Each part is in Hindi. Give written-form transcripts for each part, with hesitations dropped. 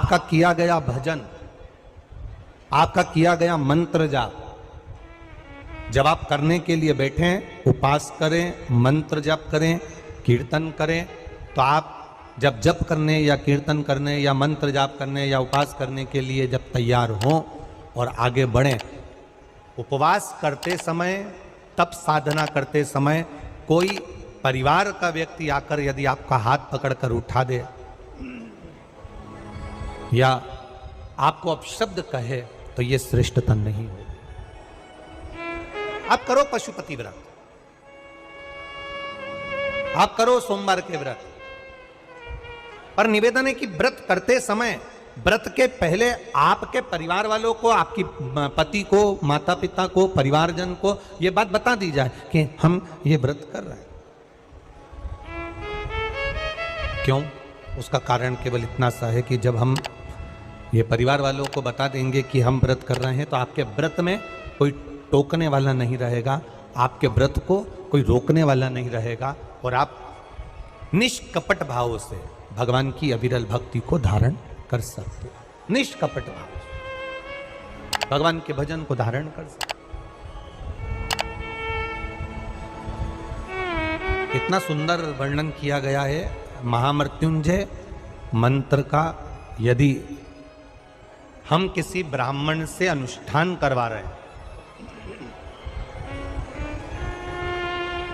आपका किया गया भजन, आपका किया गया मंत्र जाप, जब आप करने के लिए बैठें, उपास करें, मंत्र जाप करें, कीर्तन करें, तो आप जब जप करने या कीर्तन करने या मंत्र जाप करने या उपास करने के लिए जब तैयार हों और आगे बढ़ें, उपवास करते समय, तप साधना करते समय कोई परिवार का व्यक्ति आकर यदि आपका हाथ पकड़कर उठा दे या आपको अपशब्द कहे, तो ये श्रेष्ठता नहीं हो। आप करो पशुपति व्रत, आप करो सोमवार के व्रत, पर निवेदन है कि व्रत करते समय, व्रत के पहले आपके परिवार वालों को, आपकी पति को, माता पिता को, परिवारजन को ये बात बता दी जाए कि हम ये व्रत कर रहे हैं। क्यों? उसका कारण केवल इतना सा है कि जब हम ये परिवार वालों को बता देंगे कि हम व्रत कर रहे हैं, तो आपके व्रत में कोई टोकने वाला नहीं रहेगा, आपके व्रत को कोई रोकने वाला नहीं रहेगा, और आप निष्कपट भाव से भगवान की अविरल भक्ति को धारण कर सकते हो। निष्कपट भाव से भगवान के भजन को धारण कर सकते। इतना सुंदर वर्णन किया गया है महामृत्युंजय मंत्र का। यदि हम किसी ब्राह्मण से अनुष्ठान करवा रहे हैं,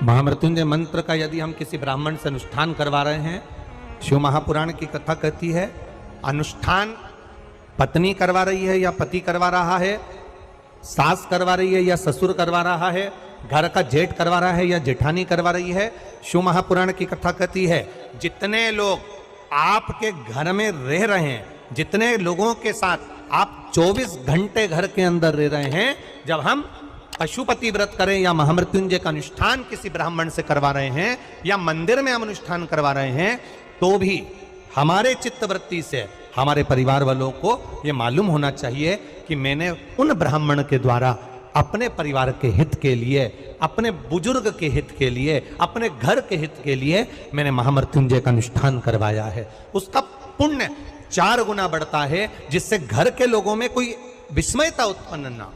महामृत्युंजय मंत्र का यदि हम किसी ब्राह्मण से अनुष्ठान करवा रहे हैं, शिव महापुराण की कथा कहती है अनुष्ठान पत्नी करवा रही है या पति करवा रहा है, सास करवा रही है या ससुर करवा रहा है, घर का जेठ करवा रहा है या जेठानी करवा रही है। शिव महापुराण की कथा कहती है जितने लोग आपके घर में रह रहे हैं, जितने लोगों के साथ आप 24 घंटे घर के अंदर रह रहे हैं, जब हम पशुपति व्रत करें या महामृत्युंजय का अनुष्ठान किसी ब्राह्मण से करवा रहे हैं या मंदिर में हम अनुष्ठान करवा रहे हैं, तो भी हमारे चित्तवृत्ति से हमारे परिवार वालों को ये मालूम होना चाहिए कि मैंने उन ब्राह्मण के द्वारा अपने परिवार के हित के लिए, अपने बुजुर्ग के हित के लिए, अपने घर के हित के लिए मैंने महामृत्युंजय का अनुष्ठान करवाया है। उसका पुण्य 4 गुना बढ़ता है, जिससे घर के लोगों में कोई विस्मयता उत्पन्न ना हो।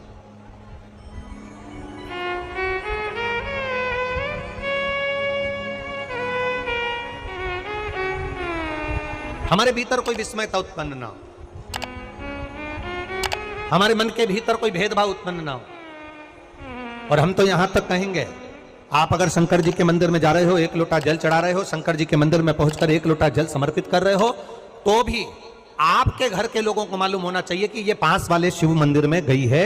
हमारे भीतर कोई विस्मयता उत्पन्न ना हो, हमारे मन के भीतर कोई भेदभाव उत्पन्न ना हो। और हम तो यहां तक कहेंगे, आप अगर शंकर जी के मंदिर में जा रहे हो, 1 लोटा जल चढ़ा रहे हो, शंकर जी के मंदिर में पहुंचकर 1 लोटा जल समर्पित कर रहे हो, तो भी आपके घर के लोगों को मालूम होना चाहिए कि ये पास वाले शिव मंदिर में गई है,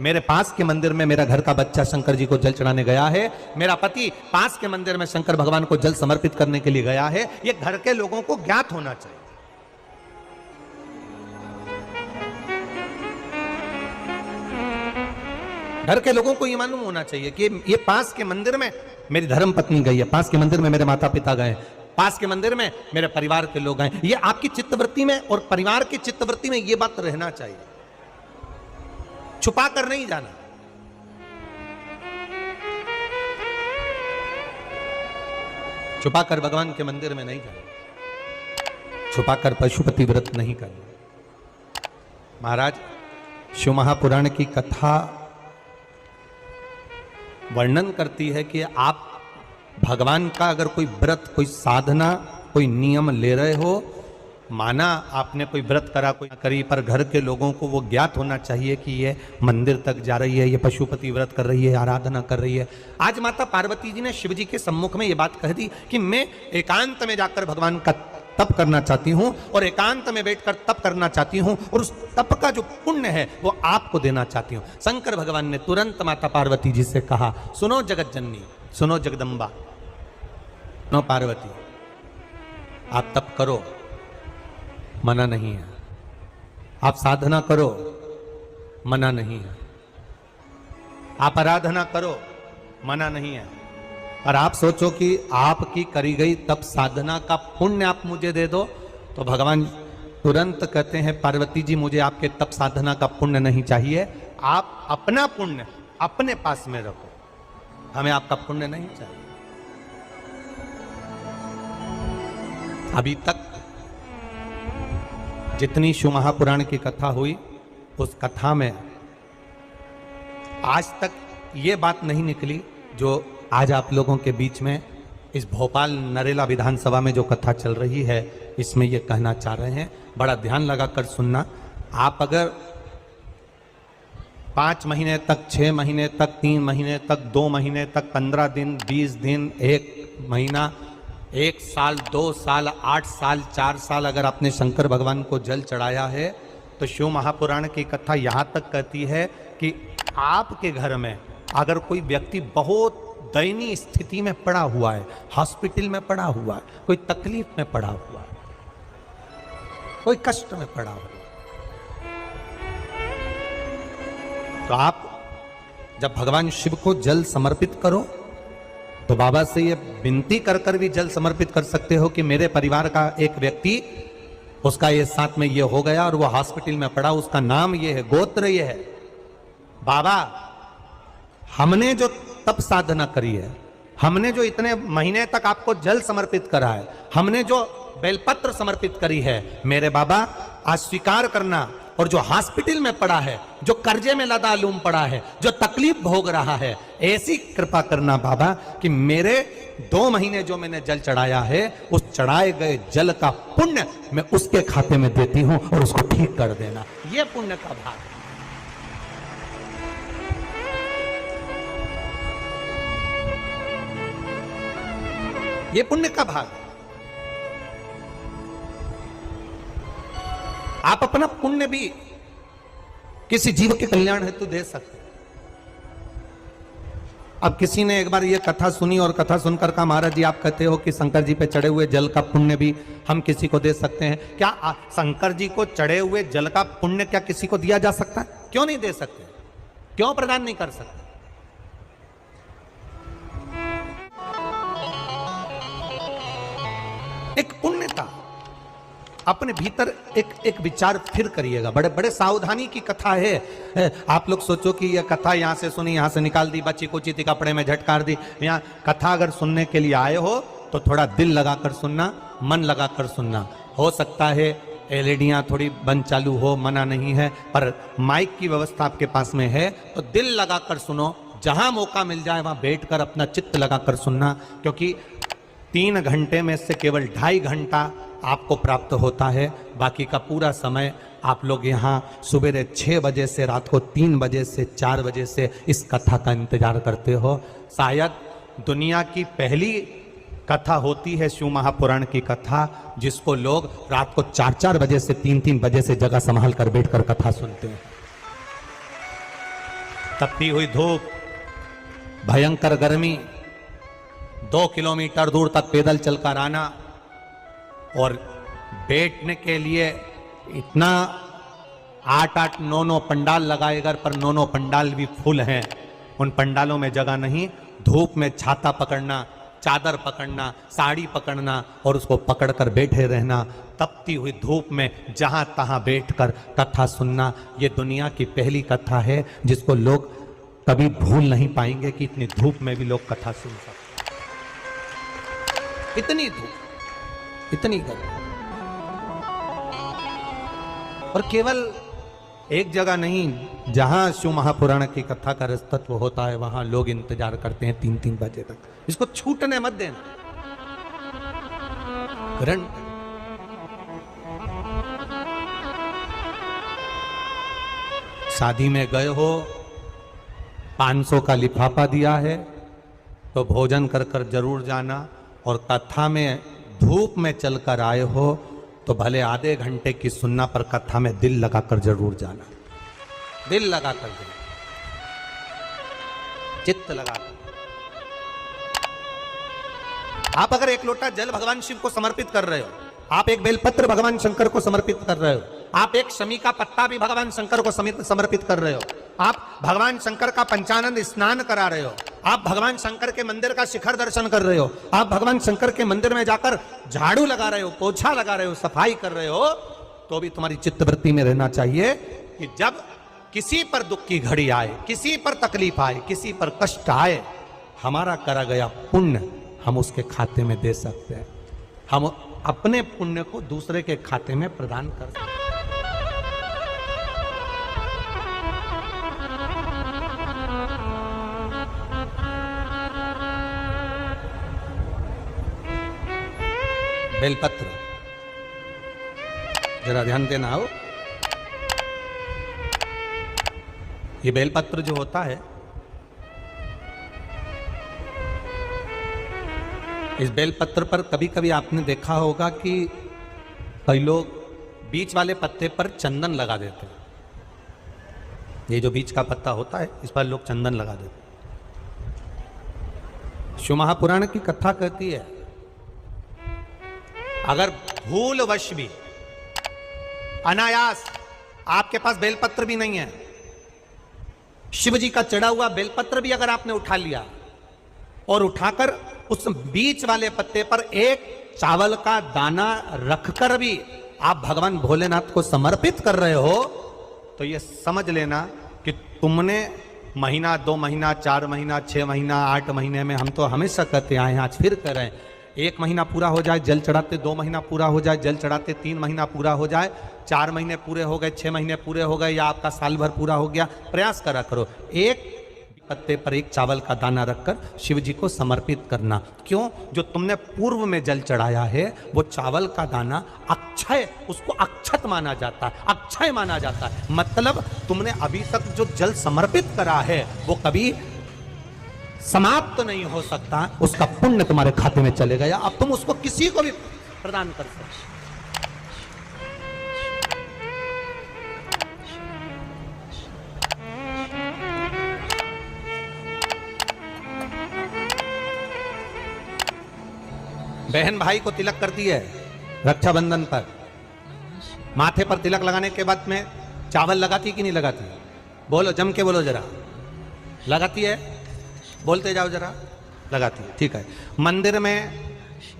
मेरे पास के मंदिर में मेरा घर का बच्चा शंकर जी को जल चढ़ाने गया है, मेरा पति पास के मंदिर में शंकर भगवान को जल समर्पित करने के लिए गया है। ये घर के लोगों को ज्ञात होना चाहिए। घर के लोगों को ये मालूम होना चाहिए कि ये पास के मंदिर में मेरी धर्म पत्नी गई है, पास के मंदिर में मेरे माता पिता गए, पास के मंदिर में मेरे परिवार के लोग गए। ये आपकी चित्तवृत्ति में और परिवार की चित्तवृत्ति में ये बात रहना चाहिए, छुपा कर नहीं जाना। छुपा कर भगवान के मंदिर में नहीं जाना, छुपा कर पशुपति व्रत नहीं करना। महाराज, शिव महापुराण की कथा वर्णन करती है कि आप भगवान का अगर कोई व्रत, कोई साधना, कोई नियम ले रहे हो, माना आपने कोई व्रत करा, कोई करी, पर घर के लोगों को वो ज्ञात होना चाहिए कि ये मंदिर तक जा रही है, ये पशुपति व्रत कर रही है, आराधना कर रही है। आज माता पार्वती जी ने शिव जी के सम्मुख में ये बात कह दी कि मैं एकांत में जाकर भगवान का तप करना चाहती हूं और एकांत में बैठकर तप करना चाहती हूं, और उस तप का जो पुण्य है वो आपको देना चाहती हूं। शंकर भगवान ने तुरंत माता पार्वती जी से कहा, सुनो जगत जननी, सुनो जगदम्बा, सुनो पार्वती, आप तप करो, मना नहीं है, आप साधना करो, मना नहीं है, आप आराधना करो, मना नहीं है, और आप सोचो कि आपकी करी गई तप साधना का पुण्य आप मुझे दे दो, तो भगवान तुरंत कहते हैं, पार्वती जी मुझे आपके तप साधना का पुण्य नहीं चाहिए, आप अपना पुण्य अपने पास में रखो, हमें आपका पुण्य नहीं चाहिए। अभी तक जितनी शिव महापुराण की कथा हुई, उस कथा में आज तक ये बात नहीं निकली जो आज आप लोगों के बीच में इस भोपाल नरेला विधानसभा में जो कथा चल रही है, इसमें ये कहना चाह रहे हैं। बड़ा ध्यान लगाकर सुनना। आप अगर 5 महीने तक, 6 महीने तक, 3 महीने तक, 2 महीने तक, 15 दिन, 20 दिन, 1 महीना, 1 साल, 2 साल, 8 साल, 4 साल अगर आपने शंकर भगवान को जल चढ़ाया है, तो शिव महापुराण की कथा यहाँ तक कहती है कि आपके घर में अगर कोई व्यक्ति बहुत दयनीय स्थिति में पड़ा हुआ है, हॉस्पिटल में पड़ा हुआ है, कोई तकलीफ में पड़ा हुआ है, कोई कष्ट में पड़ा हुआ है, तो आप जब भगवान शिव को जल समर्पित करो तो बाबा से ये विनती कर कर भी जल समर्पित कर सकते हो कि मेरे परिवार का एक व्यक्ति, उसका ये साथ में ये हो गया और वो हॉस्पिटल में पड़ा, उसका नाम ये है, गोत्र ये है। बाबा, हमने जो तप साधना करी है, हमने जो इतने महीने तक आपको जल समर्पित करा है, हमने जो बेलपत्र समर्पित करी है, मेरे बाबा आज स्वीकार करना। और जो हॉस्पिटल में पड़ा है, जो कर्जे में लदालूम पड़ा है, जो तकलीफ भोग रहा है, ऐसी कृपा करना बाबा कि मेरे 2 महीने जो मैंने जल चढ़ाया है, उस चढ़ाए गए जल का पुण्य मैं उसके खाते में देती हूं और उसको ठीक कर देना। यह पुण्य का भाग है। ये पुण्य का भाग है। आप अपना पुण्य भी किसी जीव के कल्याण हेतु दे सकते हैं। अब किसी ने एक बार ये कथा सुनी और कथा सुनकर कहा, महाराज जी आप कहते हो कि शंकर जी पे चढ़े हुए जल का पुण्य भी हम किसी को दे सकते हैं क्या? शंकर जी को चढ़े हुए जल का पुण्य क्या किसी को दिया जा सकता है? क्यों नहीं दे सकते? क्यों प्रदान नहीं कर सकते? एक पुण्यता अपने भीतर एक विचार फिर करिएगा। बड़े बड़े सावधानी की कथा है। आप लोग सोचो कि यह कथा यहां से सुनी, यहां से निकाल दी, बच्ची को चीती कपड़े में झटकार दी। यहाँ कथा अगर सुनने के लिए आए हो तो थोड़ा दिल लगाकर सुनना, मन लगाकर सुनना। हो सकता है एलईडियां थोड़ी बंद चालू हो, मना नहीं है, पर माइक की व्यवस्था आपके पास में है तो दिल लगाकर सुनो। जहां मौका मिल जाए वहां बैठकर अपना चित्त लगाकर सुनना, क्योंकि 3 घंटे में से केवल 2.5 घंटा आपको प्राप्त होता है। बाकी का पूरा समय आप लोग यहाँ सुबह 6 बजे से रात को 3 बजे से 4 बजे से इस कथा का इंतजार करते हो। शायद दुनिया की पहली कथा होती है शिव महापुराण की कथा, जिसको लोग रात को 4-4 बजे से 3-3 बजे से जगह संभाल कर बैठकर कथा सुनते हैं। तपती हुई धूप, भयंकर गर्मी, 2 किलोमीटर दूर तक पैदल चलकर आना और बैठने के लिए इतना 8-8, 9-9 पंडाल लगाए घर पर, 9-9 पंडाल भी फुल हैं। उन पंडालों में जगह नहीं। धूप में छाता पकड़ना, चादर पकड़ना, साड़ी पकड़ना और उसको पकड़कर बैठे रहना। तपती हुई धूप में जहां तहां बैठकर कथा सुनना, ये दुनिया की पहली कथा है जिसको लोग कभी भूल नहीं पाएंगे कि इतनी धूप में भी लोग कथा सुन सकते। इतनी धूप, इतनी गर्मी, और केवल एक जगह नहीं, जहां शिव महापुराण की कथा का रसतत्व होता है वहां लोग इंतजार करते हैं 3-3 बजे तक। इसको छूटने मत देना। ग्रहण शादी में गए हो, 500 का लिफाफा दिया है तो भोजन कर कर जरूर जाना। और कथा में धूप में चलकर आए हो तो भले आधे घंटे की सुनना, पर कथा में दिल लगाकर जरूर जाना। दिल लगाकर जाना, चित्त लगाकर। आप अगर 1 लोटा जल भगवान शिव को समर्पित कर रहे हो, आप एक बेलपत्र भगवान शंकर को समर्पित कर रहे हो, आप एक शमी का पत्ता भी भगवान शंकर को समर्पित कर रहे हो, आप भगवान शंकर का पंचानंद स्नान करा रहे हो, आप भगवान शंकर के मंदिर का शिखर दर्शन कर रहे हो, आप भगवान शंकर के मंदिर में जाकर झाड़ू लगा रहे हो, पोछा लगा रहे हो, सफाई कर रहे हो, तो भी तुम्हारी चित्तवृत्ति में रहना चाहिए कि जब किसी पर दुख की घड़ी आए, किसी पर तकलीफ आए, किसी पर कष्ट आए, हमारा करा गया पुण्य हम उसके खाते में दे सकते हैं। हम अपने पुण्य को दूसरे के खाते में प्रदान कर सकते हैं। बेलपत्र, जरा ध्यान देना हो। ये बेलपत्र जो होता है, इस बेलपत्र पर कभी कभी आपने देखा होगा कि कई लोग बीच वाले पत्ते पर चंदन लगा देते हैं। ये जो बीच का पत्ता होता है, इस पर लोग चंदन लगा देते हैं। शिव महापुराण की कथा कहती है, अगर भूलवश भी अनायास आपके पास बेलपत्र भी नहीं है, शिव जी का चढ़ा हुआ बेलपत्र भी अगर आपने उठा लिया और उठाकर उस बीच वाले पत्ते पर एक चावल का दाना रखकर भी आप भगवान भोलेनाथ को समर्पित कर रहे हो, तो ये समझ लेना कि तुमने महीना, 2 महीना, 4 महीना, 6 महीना, 8 महीने में, हम तो हमेशा कहते आए हैं, आज फिर कह रहे हैं, 1 महीना पूरा हो जाए जल चढ़ाते, 2 महीना पूरा हो जाए जल चढ़ाते, 3 महीना पूरा हो जाए, 4 महीने पूरे हो गए, 6 महीने पूरे हो गए, या आपका साल भर पूरा हो गया, प्रयास करा करो एक पत्ते पर एक चावल का दाना रखकर शिव जी को समर्पित करना। क्यों? जो तुमने पूर्व में जल चढ़ाया है वो चावल का दाना अक्षय, उसको अक्षत माना जाता है, अक्षय माना जाता है। मतलब तुमने अभी तक जो जल समर्पित करा है वो कभी समाप्त नहीं हो सकता, उसका पुण्य तुम्हारे खाते में चले गया, अब तुम उसको किसी को भी प्रदान कर सकते। बहन भाई को तिलक करती है रक्षाबंधन पर, माथे पर तिलक लगाने के बाद में चावल लगाती कि नहीं लगाती? बोलो, जम के बोलो जरा। लगाती है? बोलते जाओ जरा। लगाती है, ठीक है। मंदिर में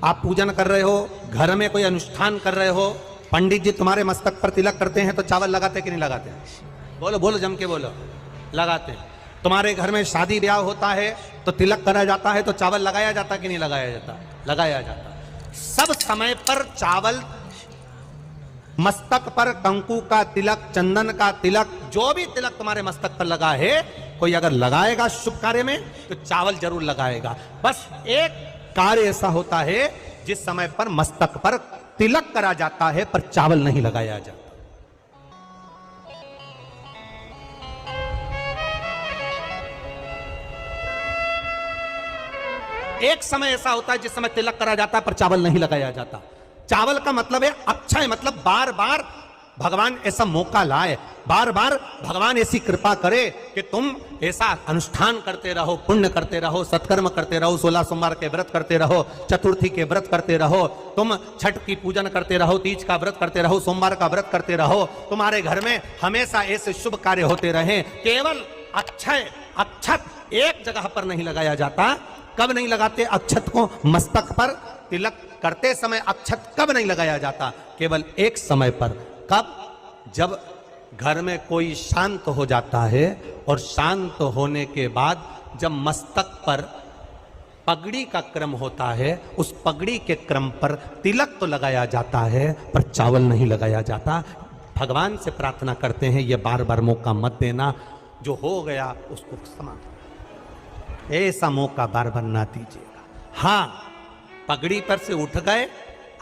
आप पूजन कर रहे हो, घर में कोई अनुष्ठान कर रहे हो, पंडित जी तुम्हारे मस्तक पर तिलक करते हैं तो चावल लगाते कि नहीं लगाते? बोलो बोलो, जम के बोलो। लगाते हैं। तुम्हारे घर में शादी ब्याह होता है तो तिलक करा जाता है तो चावल लगाया जाता कि नहीं लगाया जाता? लगाया जाता। सब समय पर चावल, मस्तक पर कंकु का तिलक, चंदन का तिलक, जो भी तिलक तुम्हारे मस्तक पर लगा है, कोई अगर लगाएगा शुभ कार्य में तो चावल जरूर लगाएगा। बस एक कार्य ऐसा होता है जिस समय पर मस्तक पर तिलक करा जाता है पर चावल नहीं लगाया जाता। एक समय ऐसा होता है जिस समय तिलक करा जाता है पर चावल नहीं लगाया जाता। चावल का मतलब है अक्षय, मतलब बार बार भगवान ऐसा मौका लाए, बार बार भगवान ऐसी कृपा करे कि तुम ऐसा अनुष्ठान करते रहो, पुण्य करते रहो, सत्कर्म करते रहो, 16 सोमवार के व्रत करते रहो, चतुर्थी के व्रत करते रहो, तुम छठ की पूजन करते रहो, तीज का व्रत करते रहो, सोमवार का व्रत करते रहो, तुम्हारे घर में हमेशा ऐसे शुभ कार्य होते रहे। केवल अक्षय, अक्षत एक जगह पर नहीं लगाया जाता। कब नहीं लगाते अक्षत को? मस्तक पर तिलक करते समय अक्षत कब नहीं लगाया जाता? केवल एक समय पर। कब? जब घर में कोई शांत हो जाता है और शांत होने के बाद जब मस्तक पर पगड़ी का क्रम होता है, उस पगड़ी के क्रम पर तिलक तो लगाया जाता है पर चावल नहीं लगाया जाता। भगवान से प्रार्थना करते हैं ये बार बार मौका मत देना, जो हो गया उसको समाप्त, ऐसा मौका बार बार ना दीजिएगा। हाँ, पगड़ी पर से उठ गए,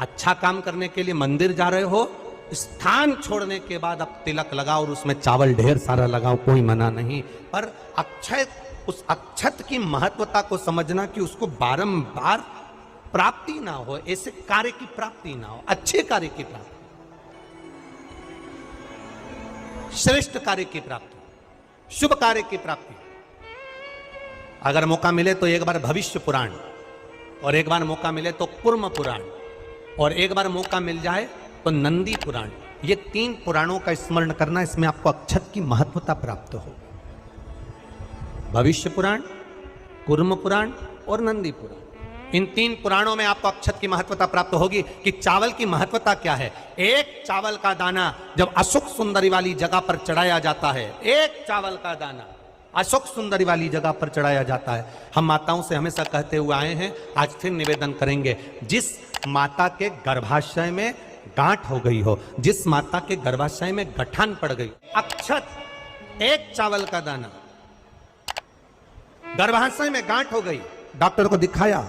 अच्छा काम करने के लिए मंदिर जा रहे हो, स्थान छोड़ने के बाद अब तिलक लगाओ और उसमें चावल ढेर सारा लगाओ, कोई मना नहीं। पर अक्षय, उस अक्षत की महत्वता को समझना कि उसको बारंबार प्राप्ति ना हो, ऐसे कार्य की प्राप्ति ना हो, अच्छे कार्य की प्राप्ति, श्रेष्ठ कार्य की प्राप्ति, शुभ कार्य की प्राप्ति। अगर मौका मिले तो एक बार भविष्य पुराण, और एक बार मौका मिले तो कुर्म पुराण, और एक बार मौका मिल जाए तो नंदी पुराण, ये 3 पुराणों का स्मरण करना, इसमें आपको अक्षत की महत्वता प्राप्त हो। भविष्य पुराण, कुर्म पुराण और नंदी पुराण, इन 3 पुराणों में आपको अक्षत की महत्वता प्राप्त होगी कि चावल की महत्वता क्या है। एक चावल का दाना जब अशोक सुंदरी वाली जगह पर चढ़ाया जाता है, एक चावल का दाना अशोक सुंदरी वाली जगह पर चढ़ाया जाता है। हम माताओं से हमेशा कहते हुए आए हैं, आज फिर निवेदन करेंगे, जिस माता के गर्भाशय में गांठ हो गई हो, जिस माता के गर्भाशय में गठान पड़ गई, अक्षत, एक चावल का दाना, गर्भाशय में गांठ हो गई, डॉक्टर को दिखाया,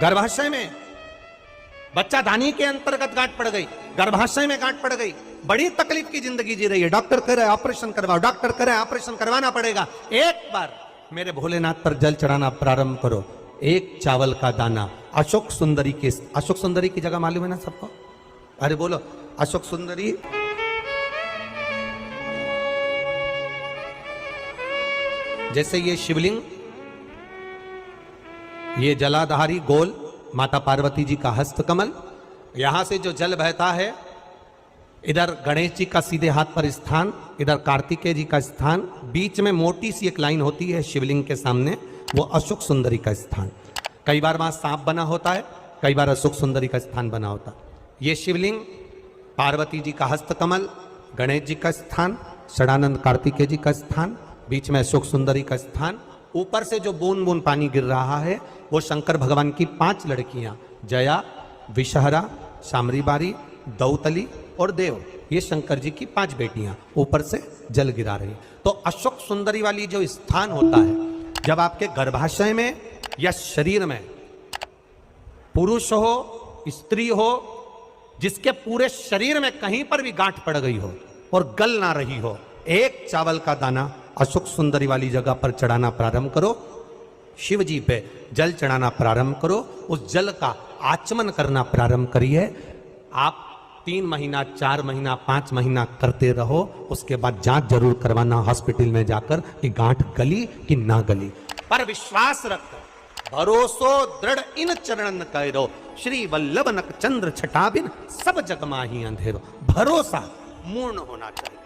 गर्भाशय में बच्चा दानी के अंतर्गत गांठ पड़ गई, गर्भाशय में गांठ पड़ गई, बड़ी तकलीफ की जिंदगी जी रही है, डॉक्टर कह रहे हैं ऑपरेशन करवाओ, डॉक्टर कह रहे हैं ऑपरेशन करवाना पड़ेगा। एक बार मेरे भोलेनाथ पर जल चढ़ाना प्रारंभ करो, एक चावल का दाना अशोक सुंदरी के, अशोक सुंदरी की जगह मालूम है ना सबको? अरे बोलो अशोक सुंदरी। जैसे ये शिवलिंग, ये जलाधारी गोल माता पार्वती जी का हस्तकमल, यहां से जो जल बहता है, इधर गणेश जी का सीधे हाथ पर स्थान, इधर कार्तिकेय जी का स्थान, बीच में मोटी सी एक लाइन होती है शिवलिंग के सामने, वो अशोक सुंदरी का स्थान। कई बार वहां सांप बना होता है, कई बार अशोक सुंदरी का स्थान बना होता है। ये शिवलिंग, पार्वती जी का हस्तकमल, गणेश जी का स्थान, षडानंद कार्तिकेय जी का स्थान, बीच में अशोक सुंदरी का स्थान। ऊपर से जो बूंद बूंद पानी गिर रहा है वो शंकर भगवान की 5 लड़कियां, जया, विषहरा, शामरीबारी, दौतली और देव, ये शंकर जी की 5 बेटियां ऊपर से जल गिरा रही। तो अशोक सुंदरी वाली जो स्थान होता है, जब आपके गर्भाशय में या शरीर में पुरुष हो, स्त्री हो, जिसके पूरे शरीर में कहीं पर भी गांठ पड़ गई हो और गल ना रही हो, एक चावल का दाना अशोक सुंदरी वाली जगह पर चढ़ाना प्रारंभ करो, शिव जी पे जल चढ़ाना प्रारंभ करो, उस जल का आचमन करना प्रारंभ करिए। आप 3 महीना, 4 महीना, 5 महीना करते रहो, उसके बाद जांच जरूर करवाना हॉस्पिटल में जाकर कि गांठ गली कि ना गली। पर विश्वास रख, भरोसो दृढ़ इन चरणन करो, श्री वल्लभ नक चंद्र छटाबिन सब जग माही अंधेरो। भरोसा मूर्ण होना चाहिए,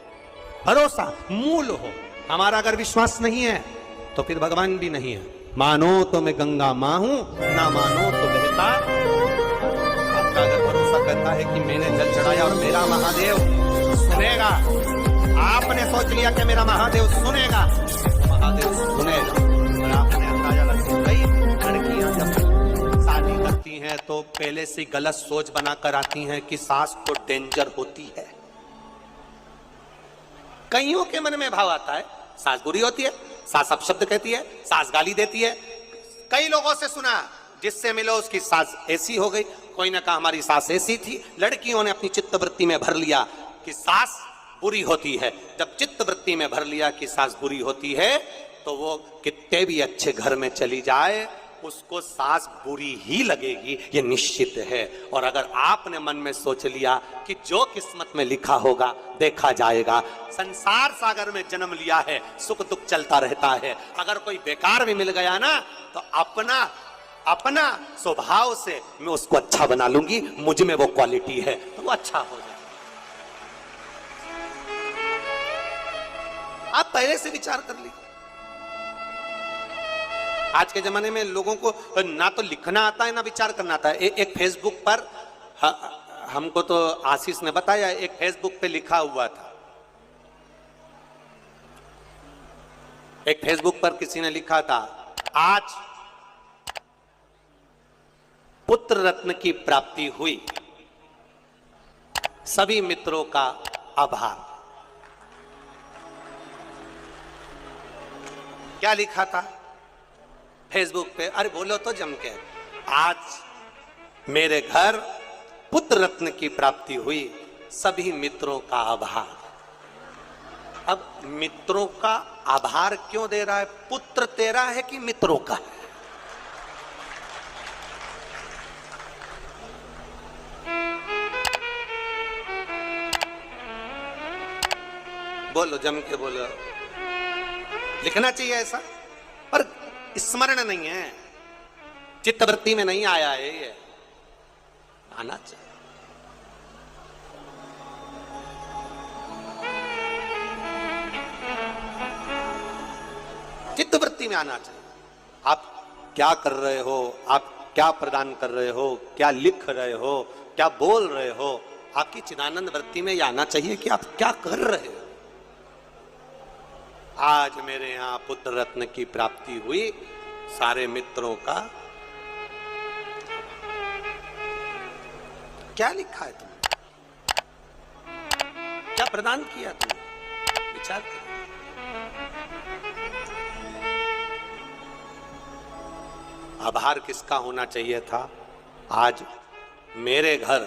भरोसा मूल हो। हमारा अगर विश्वास नहीं है तो फिर भगवान भी नहीं है। मानो तो मैं गंगा मां हूं, ना मानो तो बहता। आपका अगर भरोसा करता है कि मैंने जल चढ़ाया और मेरा महादेव सुनेगा, आपने सोच लिया कि मेरा महादेव सुनेगा, महादेव सुनेगा। और आपने अंदाजा लगा, कई लड़कियां जब शादी करती हैं तो पहले से गलत सोच बनाकर आती हैं कि सास तो डेंजर होती है। कईयों के मन में भाव आता है सास बुरी होती है, सास अपशब्द कहती है, सास गाली देती है। कई लोगों से सुना, जिससे मिलो उसकी सास ऐसी हो गई, कोई ने कहा हमारी सास ऐसी थी। लड़कियों ने अपनी चित्तवृत्ति में भर लिया कि सास बुरी होती है। जब चित्तवृत्ति में भर लिया कि सास बुरी होती है, तो वो कितने भी अच्छे घर में चली जाए, उसको सास बुरी ही लगेगी, ये निश्चित है। और अगर आपने मन में सोच लिया कि जो किस्मत में लिखा होगा देखा जाएगा, संसार सागर में जन्म लिया है, सुख दुख चलता रहता है। अगर कोई बेकार भी मिल गया ना, तो अपना स्वभाव से मैं उसको अच्छा बना लूंगी, मुझ में वो क्वालिटी है, तो वो अच्छा हो जाए। आप पहले से विचार कर लीजिए। आज के जमाने में लोगों को ना तो लिखना आता है ना विचार करना आता है। एक फेसबुक पर हमको तो आशीष ने बताया, एक फेसबुक पे लिखा हुआ था, एक फेसबुक पर किसी ने लिखा था, आज पुत्र रत्न की प्राप्ति हुई, सभी मित्रों का आभार। क्या लिखा था फेसबुक पे? अरे बोलो तो जम के, आज मेरे घर पुत्र रत्न की प्राप्ति हुई, सभी मित्रों का आभार। अब मित्रों का आभार क्यों दे रहा है? पुत्र तेरा है कि मित्रों का है? बोलो जम के बोलो। लिखना चाहिए ऐसा, पर स्मरण नहीं है, चित्तवृत्ति में नहीं आया है, ये आना चाहिए। चित्तवृत्ति में आना चाहिए। आप क्या कर रहे हो, आप क्या प्रदान कर रहे हो, क्या लिख रहे हो, क्या बोल रहे हो, आपकी चिदानंद वृत्ति में यह आना चाहिए कि आप क्या कर रहे हो। आज मेरे यहां पुत्र रत्न की प्राप्ति हुई, सारे मित्रों का। क्या लिखा है तुमने, क्या प्रदान किया तुमने, विचार करो। आभार किसका होना चाहिए था? आज मेरे घर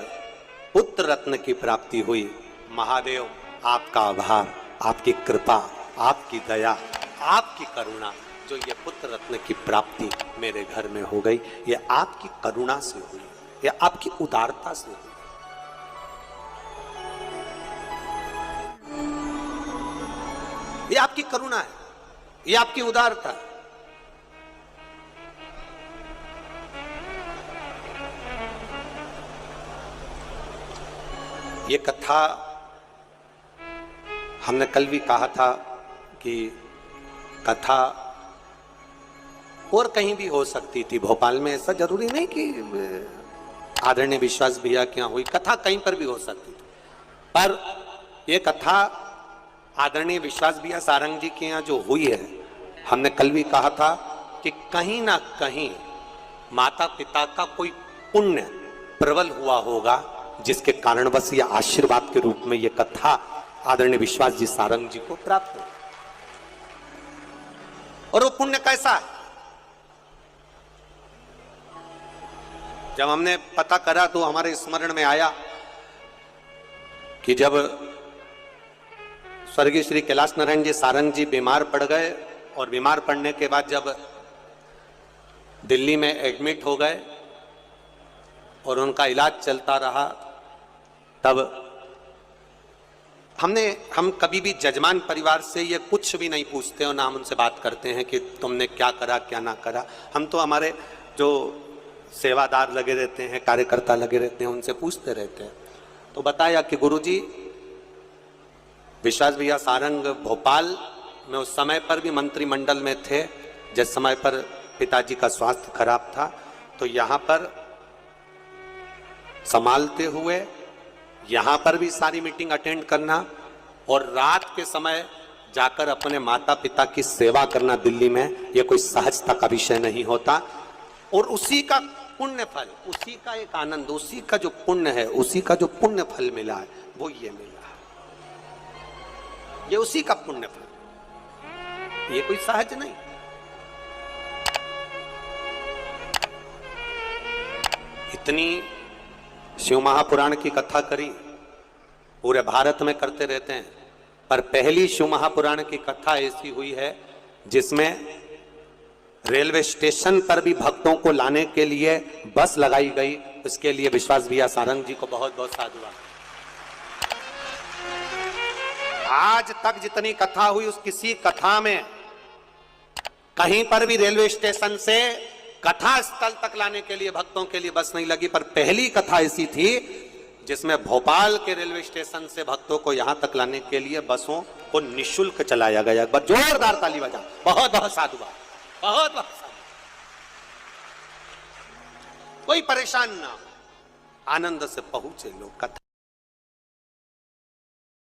पुत्र रत्न की प्राप्ति हुई। महादेव आपका आभार, आपकी कृपा, आपकी दया, आपकी करुणा, जो ये पुत्र रत्न की प्राप्ति मेरे घर में हो गई, ये आपकी करुणा से हुई, ये आपकी उदारता से हुई। ये आपकी करुणा है, ये आपकी उदारता है। ये कथा हमने कल भी कहा था कि कथा और कहीं भी हो सकती थी, भोपाल में ऐसा जरूरी नहीं कि आदरणीय विश्वास भैया के यहाँ हुई, कथा कहीं पर भी हो सकती थी। पर यह कथा आदरणीय विश्वास भैया सारंग जी के यहाँ जो हुई है, हमने कल भी कहा था कि कहीं ना कहीं माता पिता का कोई पुण्य प्रबल हुआ होगा, जिसके कारण बस यह आशीर्वाद के रूप में यह कथा आदरणीय विश्वास जी सारंग जी को प्राप्त हो। और वो पुण्य कैसा है? जब हमने पता करा तो हमारे स्मरण में आया कि जब स्वर्गीय श्री कैलाश नारायण जी सारंग जी बीमार पड़ गए, और बीमार पड़ने के बाद जब दिल्ली में एडमिट हो गए और उनका इलाज चलता रहा, तब हम कभी भी जजमान परिवार से ये कुछ भी नहीं पूछते और ना हम उनसे बात करते हैं कि तुमने क्या करा क्या ना करा। हम तो हमारे जो सेवादार लगे रहते हैं, कार्यकर्ता लगे रहते हैं, उनसे पूछते रहते हैं। तो बताया कि गुरुजी, विश्वास भैया सारंग भोपाल में उस समय पर भी मंत्रिमंडल में थे, जिस समय पर पिताजी का स्वास्थ्य खराब था, तो यहाँ पर संभालते हुए यहाँ पर भी सारी मीटिंग अटेंड करना और रात के समय जाकर अपने माता पिता की सेवा करना दिल्ली में, यह कोई सहजता का विषय नहीं होता। और उसी का पुण्य फल, उसी का एक आनंद, उसी का जो पुण्य है, उसी का जो पुण्य फल मिला है, वो ये मिला है, ये उसी का पुण्य फल, ये कोई सहज नहीं। इतनी शिव महापुराण की कथा करी, पूरे भारत में करते रहते हैं, पर पहली शिव महापुराण की कथा ऐसी हुई है जिसमें रेलवे स्टेशन पर भी भक्तों को लाने के लिए बस लगाई गई। उसके लिए विश्वास भैया सारंग जी को बहुत बहुत साधुवाद। आज तक जितनी कथा हुई, उस किसी कथा में कहीं पर भी रेलवे स्टेशन से कथा स्थल तक लाने के लिए भक्तों के लिए बस नहीं लगी। पर पहली कथा ऐसी थी जिसमें भोपाल के रेलवे स्टेशन से भक्तों को यहां तक लाने के लिए बसों को निःशुल्क चलाया गया। जोरदार ताली बजा, बहुत बहुत साधुवाद, बहुत बहुत साधुवाद। कोई परेशान ना हो, आनंद से पहुंचे लोग कथा।